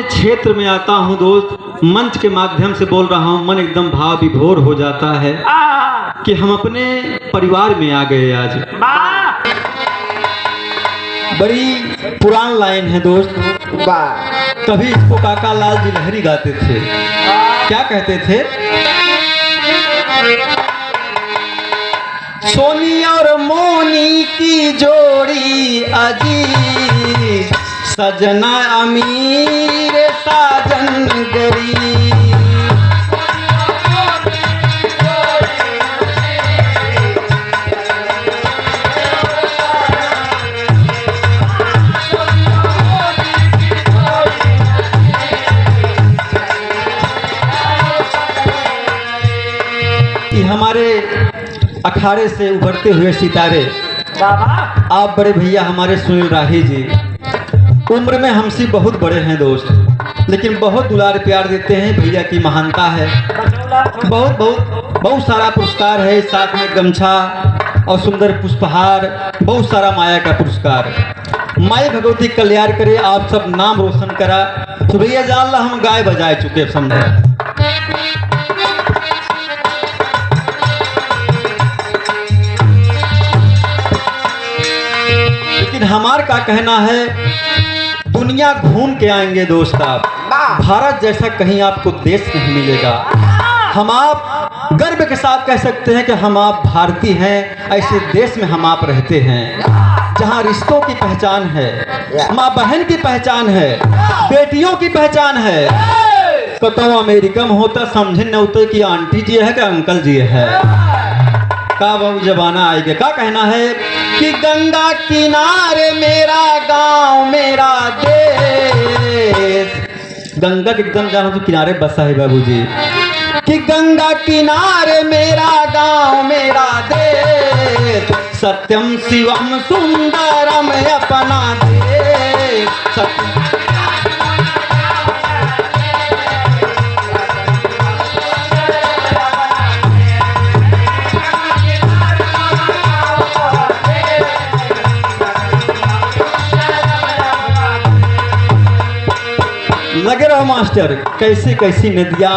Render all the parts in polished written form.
क्षेत्र में आता हूँ दोस्त, मंच के माध्यम से बोल रहा हूँ, मन एकदम भाव विभोर हो जाता है कि हम अपने परिवार में आ गए आज। बड़ी पुरान लाइन है दोस्त। कभी इसको काका लाल जी लहरी गाते थे। क्या कहते थे? सोनी और मोनी की जोड़ी अजीब, सजना अमीर साजन गरीब। हमारे अखाड़े से उभरते हुए सितारे आप बड़े भैया हमारे सुनील राही जी, उम्र में हमसे बहुत बड़े हैं दोस्त, लेकिन बहुत दुलार प्यार देते हैं। भैया की महानता है, बहुत बहुत बहुत सारा पुरस्कार है, साथ में गमछा और सुंदर पुष्पहार, बहुत सारा माया का पुरस्कार। माई भगवती कल्याण करे, आप सब नाम रोशन करा। तो भैया जाल्ला हम गाय बजाए चुके समझे। लेकिन हमार का कहना है, दुनिया घूम के आएंगे दोस्त आप, भारत जैसा कहीं आपको देश नहीं मिलेगा। हम आप गर्व के साथ कह सकते हैं कि हम आप भारतीय हैं। ऐसे देश में हम आप रहते हैं जहां रिश्तों की पहचान है, माँ बहन की पहचान है, बेटियों की पहचान है। कतो अमेरिका में होता समझे न होते कि आंटी जी है कि अंकल जी है। का बहु जमाना आएगा। क्या कहना है कि गंगा किनारे मेरा गांव मेरा देश। गंगा के एकदम जानो तो किनारे बसा है बाबूजी, कि गंगा किनारे मेरा गांव मेरा देश, सत्यम शिवम सुंदरम अपना देश। लगे रहो मास्टर, कैसे कैसी नदियाँ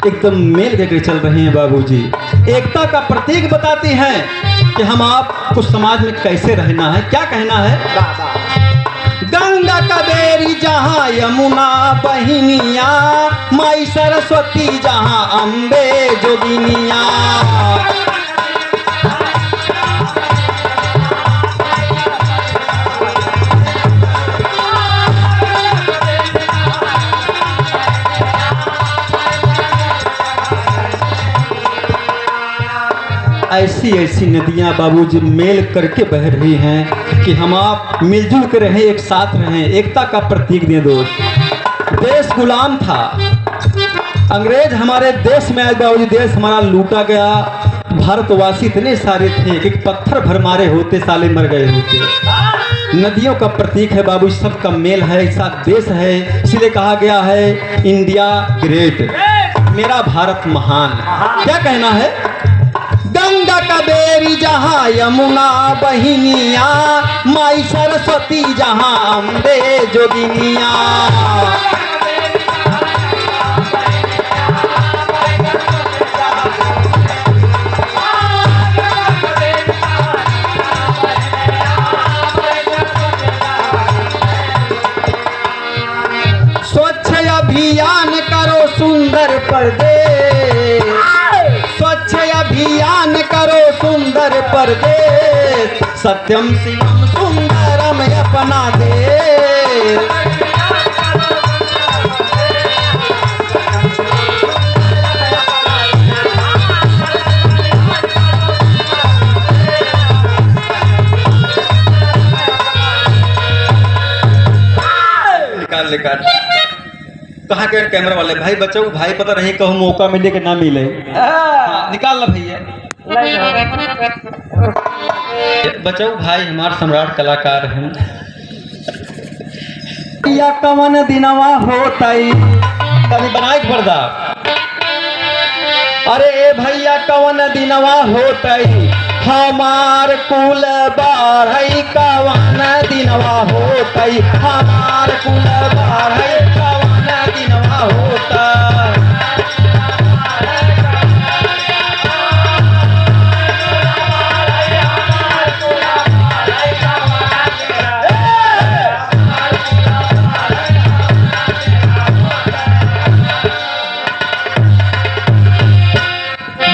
एकदम मेल करके चल रही हैं बाबूजी, एकता का प्रतीक बताती हैं कि हम आप को समाज में कैसे रहना है। क्या कहना है? गंगा कावेरी जहाँ यमुना बहिनिया, माई सरस्वती जहाँ अम्बे जोगिनिया। ऐसी ऐसी नदियाँ बाबूजी मेल करके बह रही हैं कि हम आप मिलजुल कर रहें, एक साथ रहें, एकता का प्रतीक दें दोस्त। देश गुलाम था, अंग्रेज हमारे देश में आए बाबूजी, देश हमारा लूटा गया। भारतवासी इतने सारे थे कि पत्थर भर मारे होते साले मर गए होते। नदियों का प्रतीक है बाबू, सबका मेल है, एक साथ देश है। इसलिए कहा गया है इंडिया ग्रेट, मेरा भारत महान। क्या कहना है? गंगा कावेरी जहाँ यमुना बहिनिया, माई सरस्वती जहाँ अम्बे जोगिनिया। स्वच्छ अभियान करो सुंदर प्रदेश, स्वच्छ अभियान करो सुंदर प्रदेश, सत्यम शिवम सुंदरम अपना देश। निकाल कहाँ के कैमरा वाले भाई, बचाओ भाई, पता नहीं कहूँ मौका मिले कि ना मिले। निकाल ला भैया, बचाओ भाई, हमारे सम्राट कलाकार हैं। या कवन दिनवा होतई, कभी बनाए पर्दा। अरे भैया कवन दिनवा होतई, हमार कुल बाढ़ई कवन दिनवा होतई, हमार कुल बाढ़ई कवन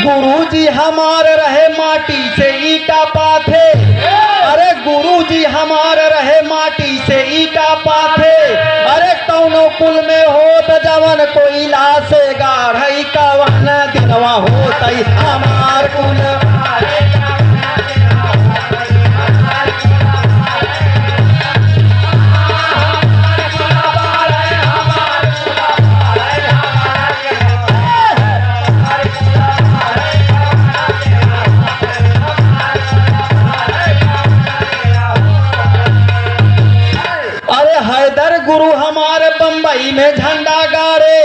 गुरुजी हमारे रहे माटी से ईटा पाथे, अरे गुरुजी हमारे रहे माटी से ईटा पाथे, अरे कौनो कुल में होत जवन कोयला से गाढ़ई कवन दिनवा होतई हमार कुल। हैदर गुरु हमारे बम्बई में झंडा गाड़े,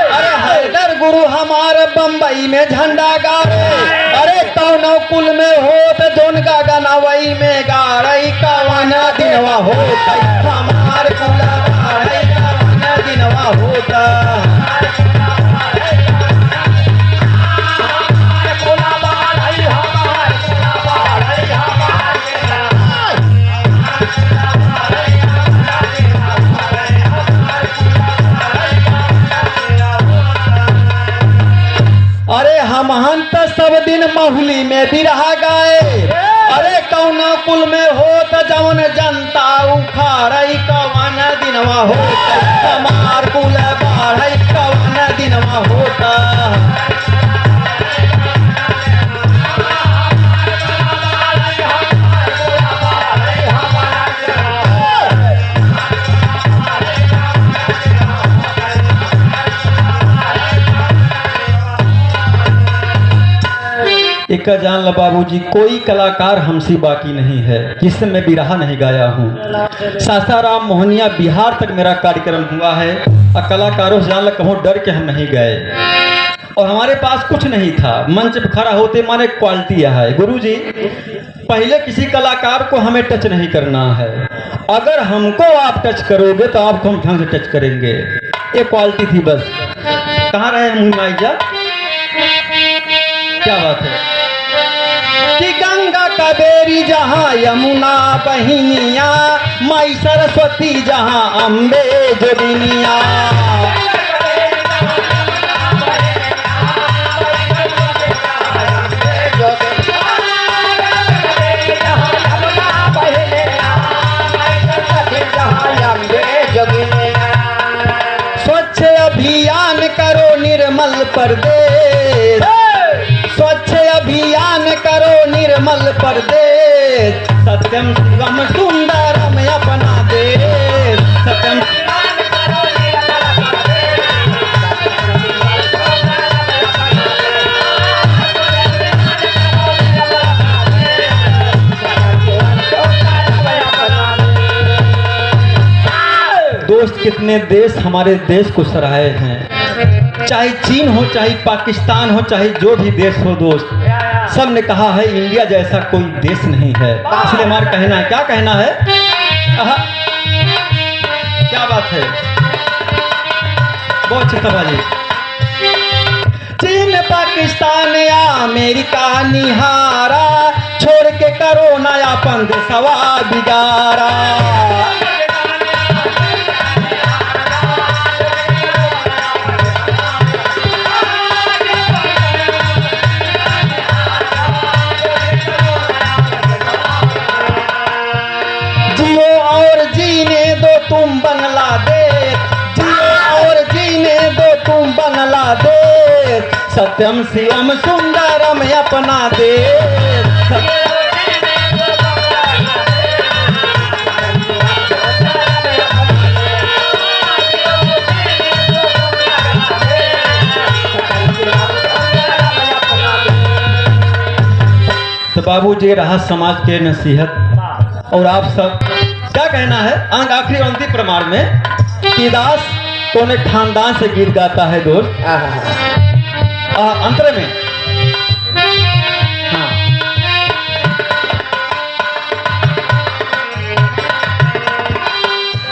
अरे हैदर गुरु हमारे बम्बई में झंडा गाड़े, अरे कौनो कुल में होत जोन का गनवई में गाड़ई कवन दिनवा होत हमार कुल गाड़ई कवन दिनवा होता। अरे हम तो सब दिन महुली में बिरहा गाए, अरे कौना कुल में होत जवन जनता उखाड़ई कवन दिनवा होता हमार कुल बाढ़ई कवन दिनवा होता। एक जान ला बाबूजी, कोई कलाकार हमसे बाकी नहीं है जिससे मैं बिरहा नहीं गाया हूँ। सासाराम मोहनिया बिहार तक मेरा कार्यक्रम हुआ है और कलाकारों से जान ला कहूँ डर के हम नहीं गए और हमारे पास कुछ नहीं था। मंच पर खड़ा होते माने क्वालिटी है। गुरुजी पहले किसी कलाकार को हमें टच नहीं करना है, अगर हमको आप टच करोगे तो आपको हम ढंग से टच करेंगे। ये क्वालिटी थी बस। कहाँ रहे मुहिमाइजा, क्या बात है कि गंगा कावेरी जहाँ यमुना बहिनिया, माई सरस्वती जहाँ अम्बे जोगिनिया। स्वच्छ अभियान करो निर्मल प्रदेश, स्वच्छ अभियान करो निर्मल प्रदेश, सत्यम शिवम सुंदरम अपना देश, सत्यम दोस्त कितने देश हमारे देश को सराहे हैं, चाहे चीन हो, चाहे पाकिस्तान हो, चाहे जो भी देश हो दोस्त, सब ने कहा है इंडिया जैसा कोई देश नहीं है। इसलिए हमारा कहना है, क्या कहना है, क्या बात है, बहुत अच्छा सवाल। चीन पाकिस्तान या अमेरिका निहारा, छोड़ के करो नया पंद सवा बिगारा। तुम बांग्लादेश, जियो और जीने दो तुम बांग्लादेश, सत्यम शिवम सुंदरम अपना देश। तो बाबू जी रहा समाज के नसीहत और आप सब क्या कहना है। अंग आखिरी अंतिम प्रमाण में कि दास तोने खानदान से गीत गाता है दोस्त, अंतर में हाँ।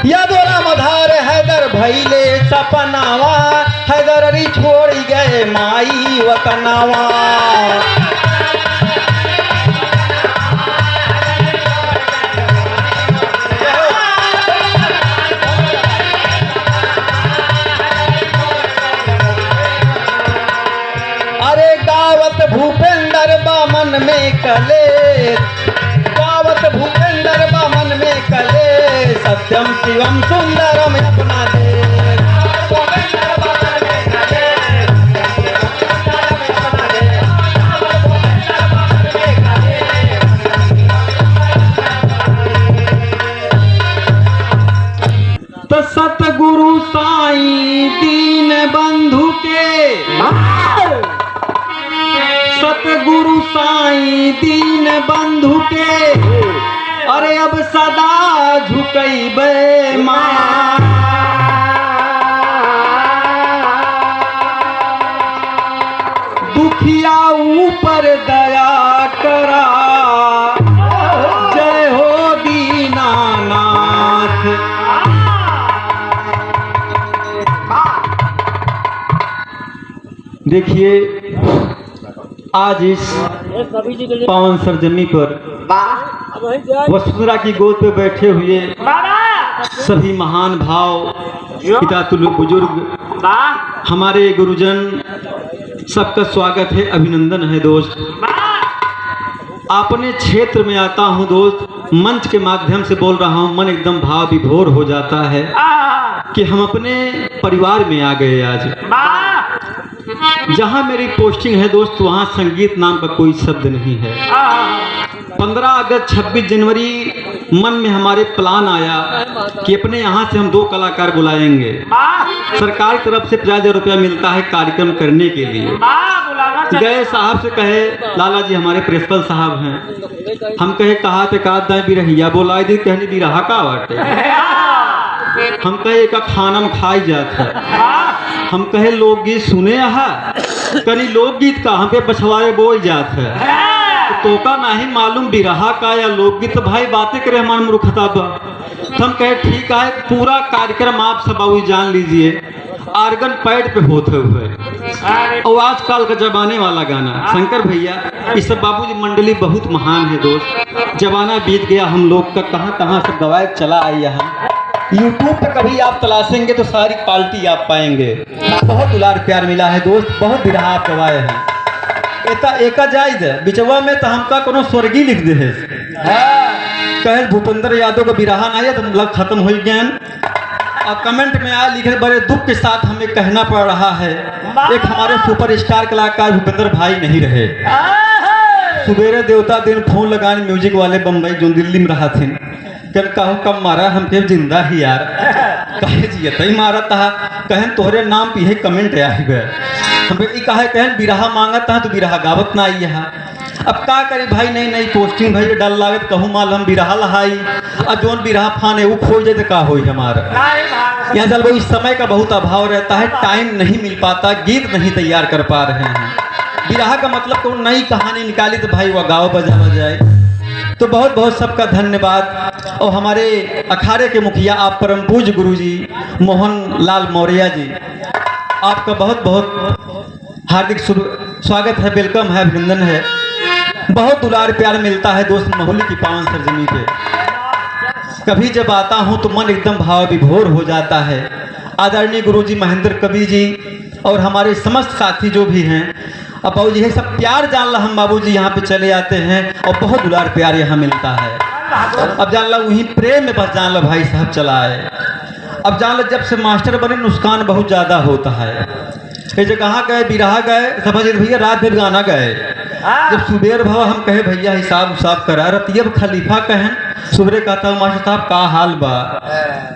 यादोरा मधार हैदर भैले सपनावा, हैदर री छोड़ गए माई वतनावा। मन में कले, गावत भूपेंद्र बा मन में कले, सत्यम शिवम सुंदरम अपना दे। तो सतगुरु साईं दीन बंधु के, सतगुरु साईं दीन बंधु के, अरे अब सदा झुकैबे मां। दुखिया ऊपर दया करा, जय हो दीनानाथ। देखिए आज इस पावन सरजमी पर वसुंधरा की गोद पे बैठे हुए सभी महान भाव, पिता तुल्य बुजुर्ग, हमारे गुरुजन, सबका स्वागत है, अभिनंदन है दोस्त। अपने क्षेत्र में आता हूँ दोस्त, मंच के माध्यम से बोल रहा हूँ, मन एकदम भाव विभोर हो जाता है कि हम अपने परिवार में आ गए। आज जहाँ मेरी पोस्टिंग है दोस्त, वहाँ संगीत नाम का कोई शब्द नहीं है। 15 अगस्त 26 जनवरी मन में हमारे प्लान आया कि अपने यहाँ से हम 2 कलाकार बुलाएंगे। सरकार की तरफ से 50,000 रुपया मिलता है कार्यक्रम करने के लिए। गए साहब से कहे, लाला जी हमारे प्रिंसिपल साहब हैं। हम कहे कहा पे का दाएं बिरहिया बोलाई दी, कहनी बिरहा का बाटे। हम कहे एक खाना में खाई जात है। हम कहे लोकगीत सुने आहा, कनी लोकगीत का हम पे पछवाए बोल जात है। तो का नहीं मालूम बिरहा का या लोकगीत, भाई बातें करे हमारे मूर्खता पर। हम कहे ठीक है, पूरा कार्यक्रम आप सब बाबू जान लीजिए आर्गन पैड पे होते हुए और आजकल का जमाने वाला गाना शंकर भैया, इस सब बाबूजी मंडली बहुत महान है दोस्त। जमाना बीत गया हम लोग का, कहाँ कहाँ से गवायक चला आई यहाँ। यूट्यूब पे कभी आप तलाशेंगे तो सारी क्वालिटी आप पाएंगे। बहुत दुलार प्यार मिला है दोस्त, बहुत बिरहा आप गवाए हैं। एका जायज है बिचवा में तो हमका कोनो स्वर्गीय लिख दे है। कहे भूपेंद्र यादव का बिरहा नहीं है तो मतलब खत्म हो गया। और कमेंट में आया लिखे, बड़े दुख के साथ हमें कहना पड़ रहा है, एक हमारे सुपरस्टार कलाकार भूपेंद्र भाई नहीं रहे। सुबेरे देवता दिन फोन लगाने म्यूजिक वाले बम्बई जो दिल्ली में रहा थे, कल कहो कब मारा हमके जिंदा ही यार, कहे जियत ही मारा था। कहन तोहरे नाम पे है कमेंट आई गए, हमें कहे कहन बिरहा मांगत था तो बिरहा गावत ना आई है। अब का करी भाई, नई नई पोस्टिंग भाई डल लागत, कहूँ माल हम बिरहा लहाई और जोन बिरहा फाने वो खो जाए तो का हो हमारा। यहाँ चल भाई इस समय का बहुत अभाव रहता है, टाइम नहीं मिल पाता, गीत नहीं तैयार कर पा रहे हैं। बिरहा का मतलब कोई नई कहानी निकाली तो भाई वह गाँव बजा बजाए। तो बहुत बहुत सबका धन्यवाद। और हमारे अखाड़े के मुखिया आप परम पूज्य गुरु जी मोहन लाल मौर्य जी, आपका बहुत बहुत हार्दिक स्वागत है, वेलकम है, अभिनंदन है। बहुत दुलार प्यार मिलता है दोस्त महुली की पावन सरजमी पे। कभी जब आता हूँ तो मन एकदम भाव विभोर हो जाता है। आदरणीय गुरुजी महेंद्र कवि जी और हमारे समस्त साथी जो भी हैं, अब बाबू जी सब प्यार जान ला, हम बाबू जी यहाँ पे चले आते हैं और बहुत दुलार प्यार यहाँ मिलता है। अब जान ला वहीं प्रेम में बस जान ला भाई साहब चला है। अब जान ला जब से मास्टर बने नुकसान बहुत ज़्यादा होता है। ये जो कहाँ गए बिरहा गए समझ भैया, रात भर गाना गए। जब सुबेर भवा हम कहे भैया हिसाब उसाब करा, रतियब खलीफा कहन सुबह कहता हूँ मास्टर साहब का हाल बा।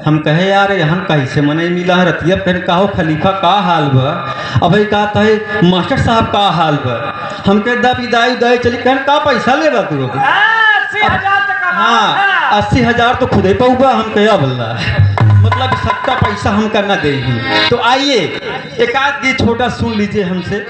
हम कहे यार यहाँ कैसे मने मिला है, रतियब कहन कहो खलीफा का हाल बा। अब भाई कहता है मास्टर साहब का हाल बा। हम कह दा विदाई उदाई चली, कहन का पैसा ले रहा तू? हाँ 80,000 तो खुदे पऊबा। हम कहे बल्ला मतलब सबका पैसा हम करना दे। तो आइए एक आध गीत छोटा सुन लीजिए हमसे।